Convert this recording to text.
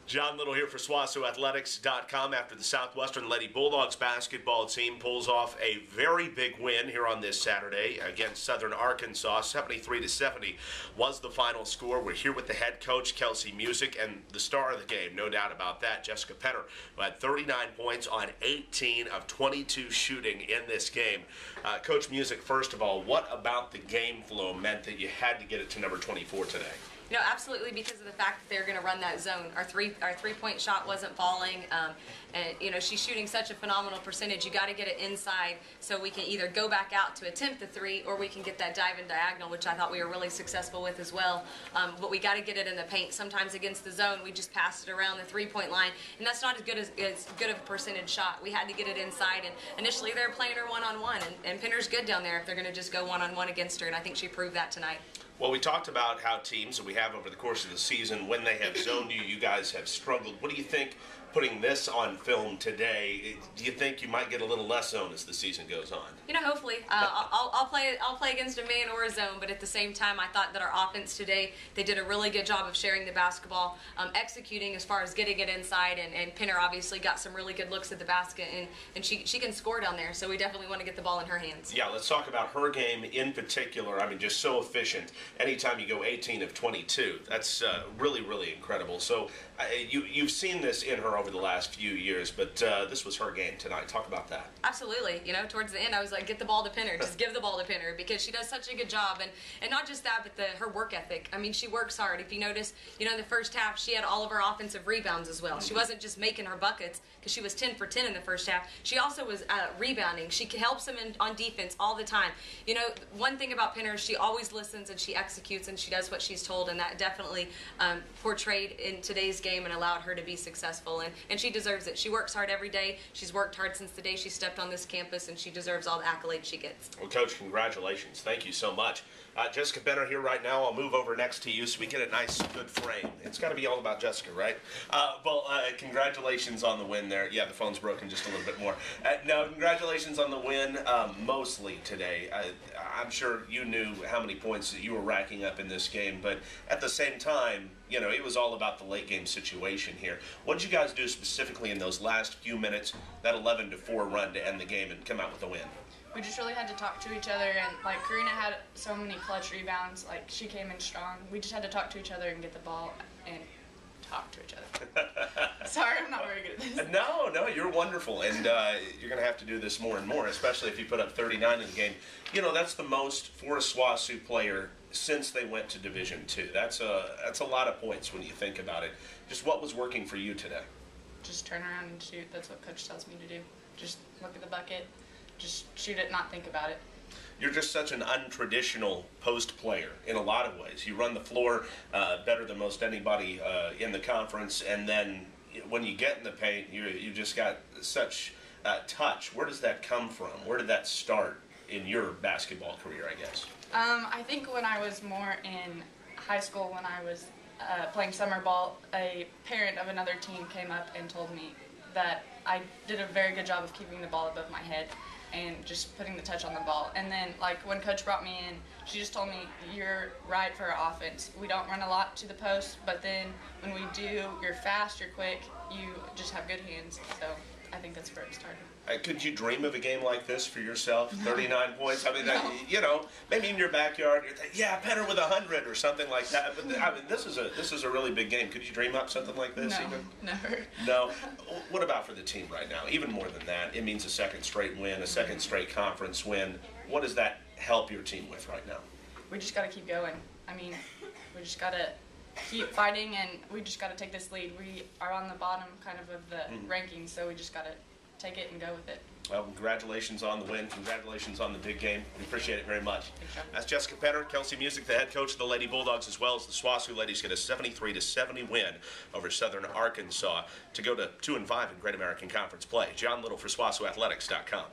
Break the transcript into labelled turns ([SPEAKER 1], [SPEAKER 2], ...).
[SPEAKER 1] John Little here for SWASOathletics.com after the Southwestern Lady Bulldogs basketball team pulls off a very big win here on this Saturday against Southern Arkansas. 73-70 was the final score. We're here with the head coach, Kelsey Music, and the star of the game, no doubt about that, Jessica Penner, who had 39 points on 18 of 22 shooting in this game. Coach Music, first of all, what about the game flow meant that you had to get it to number 24 today?
[SPEAKER 2] You know, absolutely, because of the fact that they're going to run that zone. Our three-point shot wasn't falling, and you know, she's shooting such a phenomenal percentage. You got to get it inside so we can either go back out to attempt the three, or we can get that dive and diagonal, which I thought we were really successful with as well. But we got to get it in the paint. Sometimes against the zone, we just passed it around the three-point line, and that's not as good of a percentage shot. We had to get it inside, and initially they were playing her one-on-one, and Penner's good down there if they're going to just go one-on-one against her, and I think she proved that tonight.
[SPEAKER 1] Well, we talked about how teams that we have over the course of the season, when they have zoned you, you guys have struggled. What do you think, putting this on film today, do you think you might get a little less zone as the season goes on?
[SPEAKER 2] You know, hopefully. I'll play against a man or a zone, but at the same time, I thought that our offense today, they did a really good job of sharing the basketball, executing as far as getting it inside, and Penner obviously got some really good looks at the basket, and she can score down there, so we definitely want to get the ball in her hands.
[SPEAKER 1] Yeah, let's talk about her game in particular. I mean, just so efficient. Anytime you go 18 of 22, that's really, really incredible. So you've seen this in her over the last few years, but this was her game tonight. Talk about that.
[SPEAKER 2] Absolutely. You know, towards the end, I was like, get the ball to Penner. Just give the ball to Penner, because she does such a good job. And not just that, but her work ethic. I mean, she works hard. If you notice, you know, in the first half, she had all of her offensive rebounds as well. She wasn't just making her buckets, because she was 10 for 10 in the first half. She also was rebounding. She helps them on defense all the time. You know, one thing about Penner is she always listens and she executes and she does what she's told, and that definitely portrayed in today's game and allowed her to be successful. And she deserves it. She works hard every day. She's worked hard since the day she stepped on this campus, and she deserves all the accolades she gets.
[SPEAKER 1] Well, Coach, congratulations. Thank you so much. Jessica Penner here right now. I'll move over next to you so we get a nice, good frame. It's got to be all about Jessica, right? Congratulations on the win there. Yeah, the phone's broken just a little bit more. No, congratulations on the win mostly today. I'm sure you knew how many points that you were racking up in this game, but at the same time, you know, it was all about the late game situation here. What did you guys do specifically in those last few minutes, that 11-4 run to end the game and come out with a win?
[SPEAKER 3] We just really had to talk to each other, and like Karina had so many clutch rebounds, like she came in strong. We just had to talk to each other and get the ball and talk to each other. Sorry, I'm not very good at this.
[SPEAKER 1] No, you're wonderful, and you're going to have to do this more and more, especially if you put up 39 in the game. You know, that's the most for a SWASU player since they went to Division II. That's a lot of points when you think about it. Just what was working for you today?
[SPEAKER 3] Just turn around and shoot. That's what Coach tells me to do. Just look at the bucket, just shoot it, not think about it.
[SPEAKER 1] You're just such an untraditional post player in a lot of ways. You run the floor better than most anybody in the conference, and then when you get in the paint, you just got such touch. Where does that come from? Where did that start in your basketball career, I guess?
[SPEAKER 3] I think when I was more in high school, when I was playing summer ball, a parent of another team came up and told me that I did a very good job of keeping the ball above my head and just putting the touch on the ball. And then, like, when Coach brought me in, she just told me, you're right for offense. We don't run a lot to the post, but then when we do, you're fast, you're quick, you just have good hands. So I think that's where it started.
[SPEAKER 1] Could you dream of a game like this for yourself? 39 points? I mean, you know, maybe in your backyard, you're thinking, yeah, Penner with 100 or something like that. But I mean, this is a really big game. Could you dream up something like this?
[SPEAKER 3] No,
[SPEAKER 1] even?
[SPEAKER 3] never.
[SPEAKER 1] No. What about for the team right now? Even more than that, it means a second straight win, a second straight conference win. What does that help your team with right now?
[SPEAKER 3] We just got to keep going. I mean, we just got to keep fighting, and we just got to take this lead. We are on the bottom kind of the rankings, so we just got to take it and go with it.
[SPEAKER 1] Well, congratulations on the win. Congratulations on the big game. We appreciate it very much.
[SPEAKER 3] Thanks, John.
[SPEAKER 1] That's Jessica Penner, Kelsey Music, the head coach of the Lady Bulldogs, as well as the SWASU ladies get a 73-70 win over Southern Arkansas to go to 2-5 in Great American Conference play. John Little for SWASOathletics.com.